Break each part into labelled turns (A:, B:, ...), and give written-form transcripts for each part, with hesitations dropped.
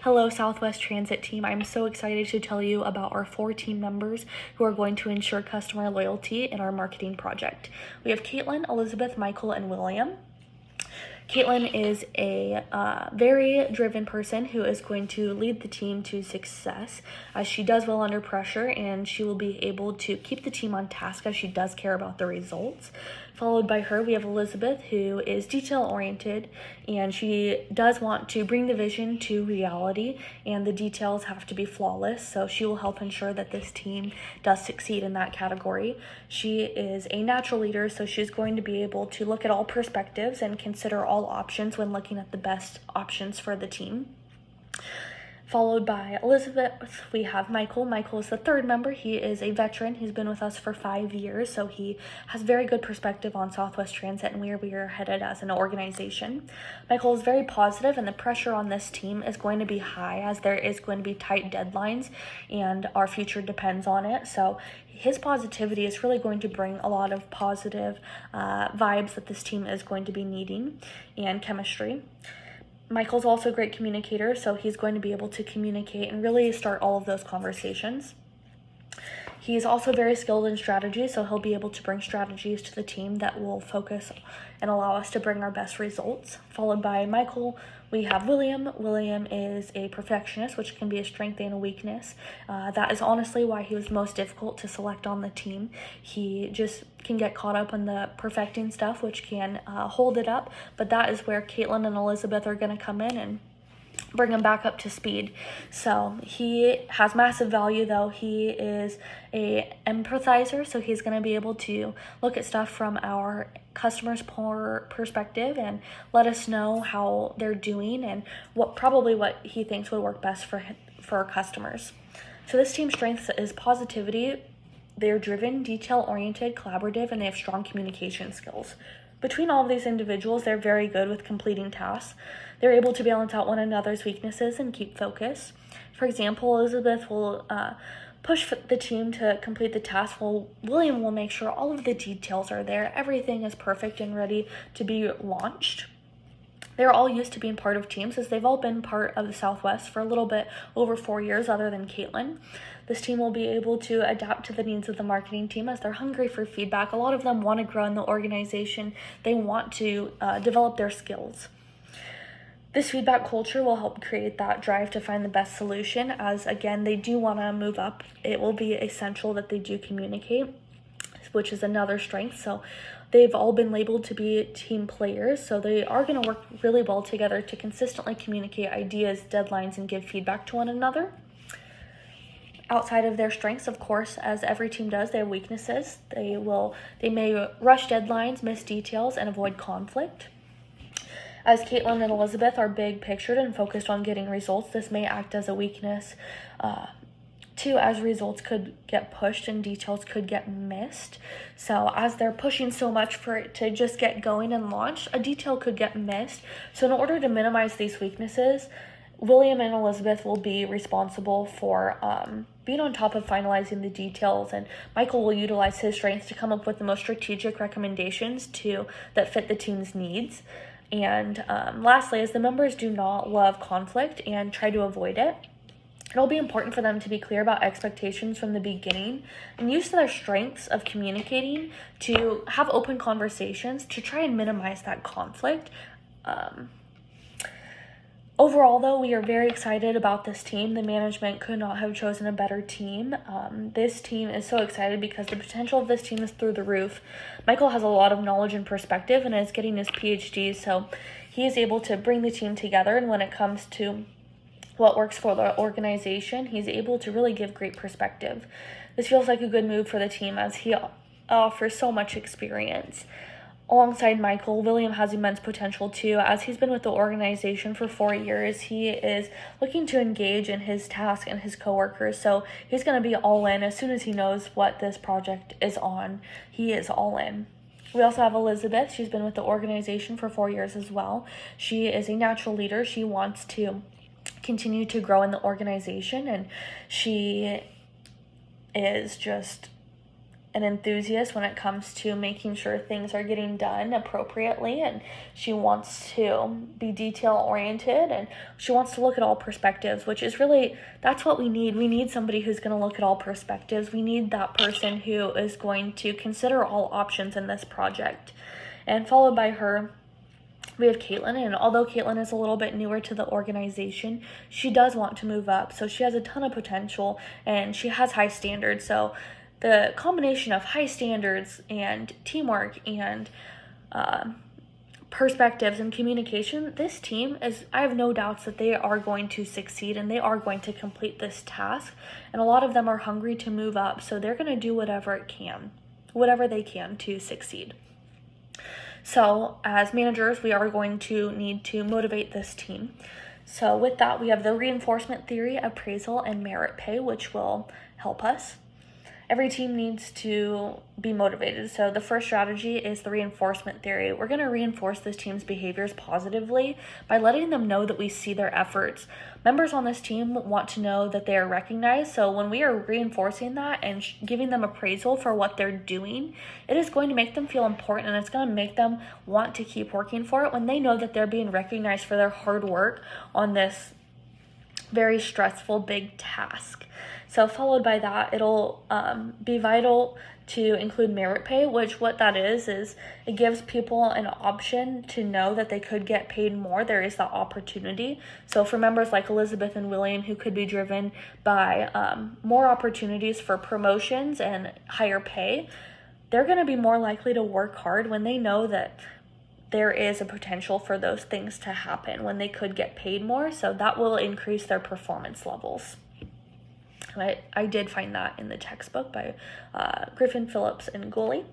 A: Hello, Southwest Transit team. I'm so excited to tell you about our 4 team members who are going to ensure customer loyalty in our marketing project. We have Caitlin, Elizabeth, Michael, and William. Caitlin is a very driven person who is going to lead the team to success as she does well under pressure, and she will be able to keep the team on task as she does care about the results. Followed by her, we have Elizabeth, who is detail-oriented, and she does want to bring the vision to reality, and the details have to be flawless, so she will help ensure that this team does succeed in that category. She is a natural leader, so she's going to be able to look at all perspectives and consider all options when looking at the best options for the team. Followed by Elizabeth, we have Michael. Michael is the third member. He is a veteran. He's been with us for 5 years, so he has very good perspective on Southwest Transit and where we are headed as an organization. Michael is very positive, and the pressure on this team is going to be high as there is going to be tight deadlines, and our future depends on it. So his positivity is really going to bring a lot of positive vibes that this team is going to be needing, and chemistry. Michael's also a great communicator, so he's going to be able to communicate and really start all of those conversations. He's also very skilled in strategy, so he'll be able to bring strategies to the team that will focus and allow us to bring our best results. Followed by Michael, we have William. William is a perfectionist, which can be a strength and a weakness. That is honestly why he was most difficult to select on the team. He just can get caught up in the perfecting stuff, which can hold it up, but that is where Caitlin and Elizabeth are going to come in and bring him back up to speed. So he has massive value, though. He is a empathizer, so he's going to be able to look at stuff from our customers' perspective and let us know how they're doing and what he thinks would work best for our customers. So this team's strength is positivity. They're driven, detail-oriented, collaborative, and they have strong communication skills. Between all of these individuals, they're very good with completing tasks. They're able to balance out one another's weaknesses and keep focus. For example, Elizabeth will push the team to complete the task, while William will make sure all of the details are there. Everything is perfect and ready to be launched. They're all used to being part of teams as they've all been part of the Southwest for a little bit over 4 years other than Caitlin. This team will be able to adapt to the needs of the marketing team as they're hungry for feedback. A lot of them want to grow in the organization. They want to develop their skills. This feedback culture will help create that drive to find the best solution as, again, they do want to move up. It will be essential that they do communicate, which is another strength. So they've all been labeled to be team players, so they are going to work really well together to consistently communicate ideas, deadlines, and give feedback to one another. Outside of their strengths, of course, as every team does, they have weaknesses. They may rush deadlines, miss details, and avoid conflict. As Caitlin and Elizabeth are big pictured and focused on getting results, this may act as a weakness too, as results could get pushed and details could get missed. So as they're pushing so much for it to just get going and launched, a detail could get missed. So in order to minimize these weaknesses, William and Elizabeth will be responsible for being on top of finalizing the details, and Michael will utilize his strengths to come up with the most strategic recommendations that fit the team's needs. And lastly, as the members do not love conflict and try to avoid it, it'll be important for them to be clear about expectations from the beginning and use their strengths of communicating to have open conversations to try and minimize that conflict. Overall, though, we are very excited about this team. The management could not have chosen a better team. This team is so excited because the potential of this team is through the roof. Michael has a lot of knowledge and perspective and is getting his PhD, so he is able to bring the team together, and when it comes to what works for the organization, he's able to really give great perspective. This feels like a good move for the team as he offers so much experience. Alongside Michael, William has immense potential too. As he's been with the organization for 4 years, he is looking to engage in his task and his coworkers, so he's going to be all in. As soon as he knows what this project is on, he is all in. We also have Elizabeth. She's been with the organization for 4 years as well. She is a natural leader. She wants to continue to grow in the organization, and she is just an enthusiast when it comes to making sure things are getting done appropriately, and she wants to be detail oriented, and she wants to look at all perspectives, which is really, that's what we need. We need somebody who's going to look at all perspectives. We need that person who is going to consider all options in this project. And followed by her, we have Caitlin, and although Caitlin is a little bit newer to the organization, she does want to move up, so she has a ton of potential, and she has high standards. So the combination of high standards and teamwork and perspectives and communication, this team is, I have no doubts that they are going to succeed and they are going to complete this task. And a lot of them are hungry to move up, so they're going to do whatever they can to succeed. So as managers, we are going to need to motivate this team. So with that, we have the reinforcement theory, appraisal, and merit pay, which will help us. Every team needs to be motivated. So the first strategy is the reinforcement theory. We're going to reinforce this team's behaviors positively by letting them know that we see their efforts. Members on this team want to know that they are recognized. So when we are reinforcing that and giving them appraisal for what they're doing, it is going to make them feel important, and it's going to make them want to keep working for it when they know that they're being recognized for their hard work on this very stressful big task. So followed by that, it'll be vital to include merit pay, which what that is it gives people an option to know that they could get paid more. There is that opportunity. So for members like Elizabeth and William, who could be driven by more opportunities for promotions and higher pay, they're going to be more likely to work hard when they know that there is a potential for those things to happen, when they could get paid more. So that will increase their performance levels. I did find that in the textbook by Griffin, Phillips, and Gooley.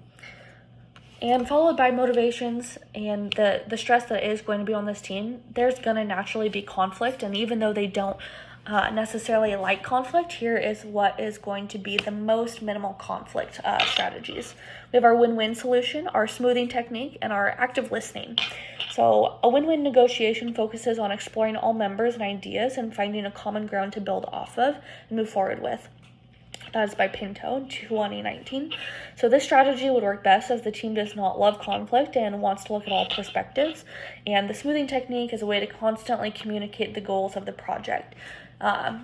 A: And followed by motivations and the stress that is going to be on this team, there's going to naturally be conflict. And even though they don't necessarily like conflict, here is what is going to be the most minimal conflict strategies. We have our win-win solution, our smoothing technique, and our active listening. So a win-win negotiation focuses on exploring all members and ideas and finding a common ground to build off of and move forward with. That is by Pinto, 2019. So this strategy would work best as the team does not love conflict and wants to look at all perspectives. And the smoothing technique is a way to constantly communicate the goals of the project.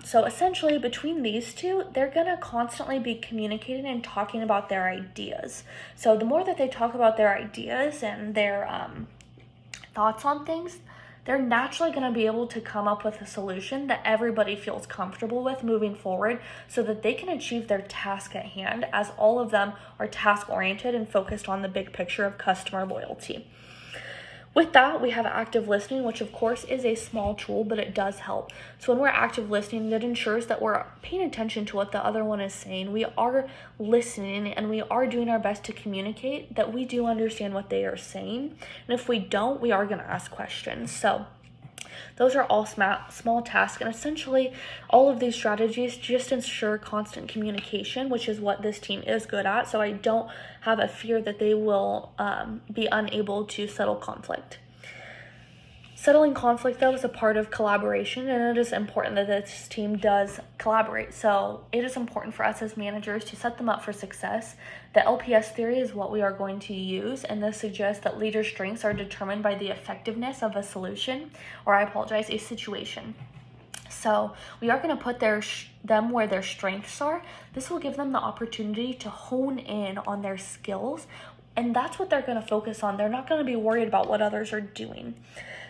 A: So essentially between these two, they're going to constantly be communicating and talking about their ideas. So the more that they talk about their ideas and their thoughts on things, they're naturally going to be able to come up with a solution that everybody feels comfortable with moving forward so that they can achieve their task at hand, as all of them are task oriented and focused on the big picture of customer loyalty. With that, we have active listening, which of course is a small tool, but it does help. So when we're active listening, that ensures that we're paying attention to what the other one is saying. We are listening and we are doing our best to communicate that we do understand what they are saying. And if we don't, we are going to ask questions. So those are all small tasks, and essentially all of these strategies just ensure constant communication, which is what this team is good at. So I don't have a fear that they will be unable to settle conflict. Settling conflict, though, is a part of collaboration, and it is important that this team does collaborate. So it is important for us as managers to set them up for success. The LPS theory is what we are going to use, and this suggests that leader strengths are determined by the effectiveness of a solution, or a situation. So we are going to put them where their strengths are. This will give them the opportunity to hone in on their skills, and that's what they're going to focus on. They're not going to be worried about what others are doing.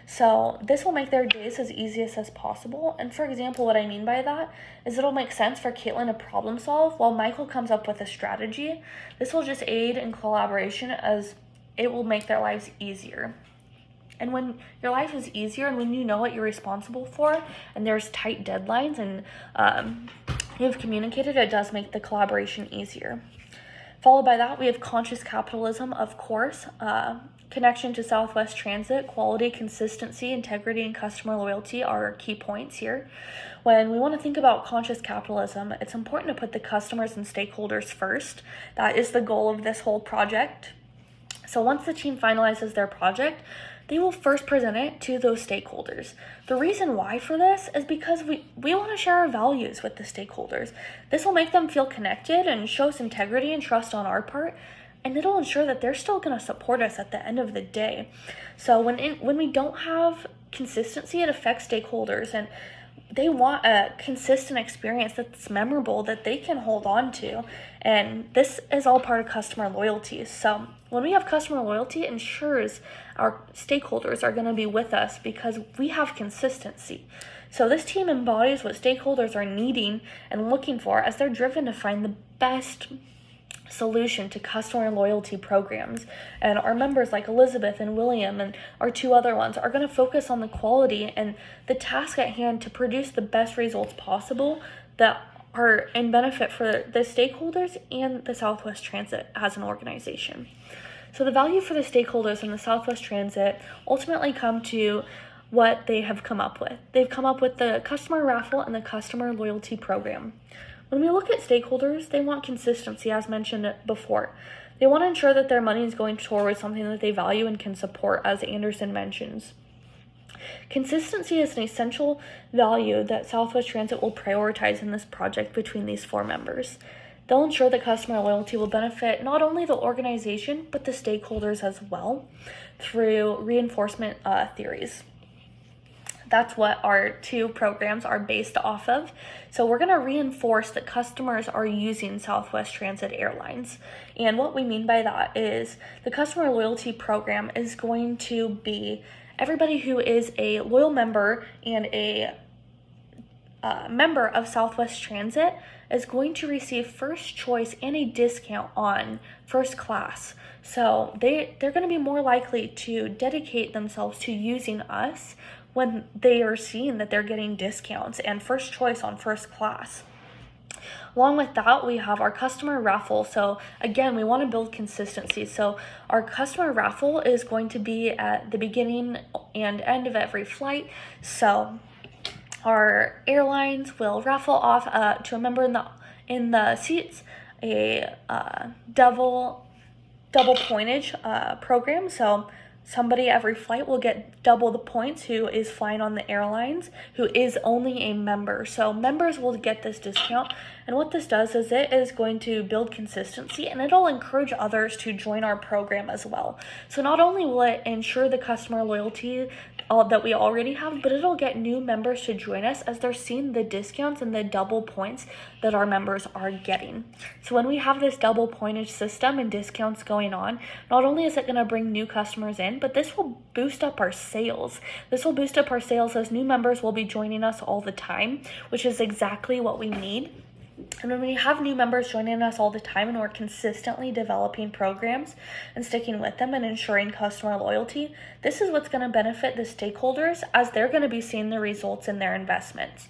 A: So this will make their days as easiest as possible. And for example, what I mean by that is it'll make sense for Caitlin to problem solve while Michael comes up with a strategy. This will just aid in collaboration, as it will make their lives easier. And when your life is easier and when you know what you're responsible for and there's tight deadlines and you've communicated, it does make the collaboration easier. Followed by that, we have conscious capitalism, of course. Connection to Southwest Transit, quality, consistency, integrity, and customer loyalty are key points here. When we want to think about conscious capitalism, it's important to put the customers and stakeholders first. That is the goal of this whole project. So once the team finalizes their project, they will first present it to those stakeholders. The reason why for this is because we want to share our values with the stakeholders. This will make them feel connected and shows integrity and trust on our part, and it'll ensure that they're still going to support us at the end of the day. So when we don't have consistency, it affects stakeholders, and they want a consistent experience that's memorable that they can hold on to. And this is all part of customer loyalty. So when we have customer loyalty, it ensures our stakeholders are going to be with us because we have consistency. So this team embodies what stakeholders are needing and looking for as they're driven to find the best solution to customer loyalty programs. And our members like Elizabeth and William and our two other ones are going to focus on the quality and the task at hand to produce the best results possible that are in benefit for the stakeholders and the Southwest Transit as an organization. So the value for the stakeholders in the Southwest Transit ultimately come to what they have come up with. They've come up with the customer raffle and the customer loyalty program. When we look at stakeholders, they want consistency, as mentioned before. They want to ensure that their money is going towards something that they value and can support, as Anderson mentions. Consistency is an essential value that Southwest Transit will prioritize in this project between these four members. They'll ensure that customer loyalty will benefit not only the organization, but the stakeholders as well through reinforcement theories. That's what our two programs are based off of. So we're going to reinforce that customers are using Southwest Transit Airlines. And what we mean by that is the customer loyalty program is going to be everybody who is a loyal member and a member of Southwest Transit is going to receive first choice and a discount on first class. So they're going to be more likely to dedicate themselves to using us when they are seeing that they're getting discounts and first choice on first class. Along with that, we have our customer raffle. So again, we want to build consistency. So our customer raffle is going to be at the beginning and end of every flight. So our airlines will raffle off to a member in the seats a double pointage program. So somebody every flight will get double the points who is flying on the airlines, who is only a member. So members will get this discount. And what this does is it is going to build consistency and it'll encourage others to join our program as well. So not only will it ensure the customer loyalty that we already have, but it'll get new members to join us as they're seeing the discounts and the double points that our members are getting. So when we have this double pointage system and discounts going on, not only is it going to bring new customers in, but this will boost up our sales. This will boost up our sales as new members will be joining us all the time, which is exactly what we need. And when we have new members joining us all the time and we're consistently developing programs and sticking with them and ensuring customer loyalty, this is what's going to benefit the stakeholders as they're going to be seeing the results in their investments.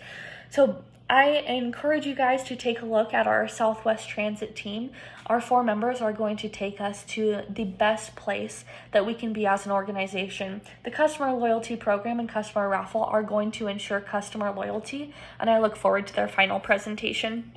A: So I encourage you guys to take a look at our Southwest Transit team. Our four members are going to take us to the best place that we can be as an organization. The customer loyalty program and customer raffle are going to ensure customer loyalty, and I look forward to their final presentation.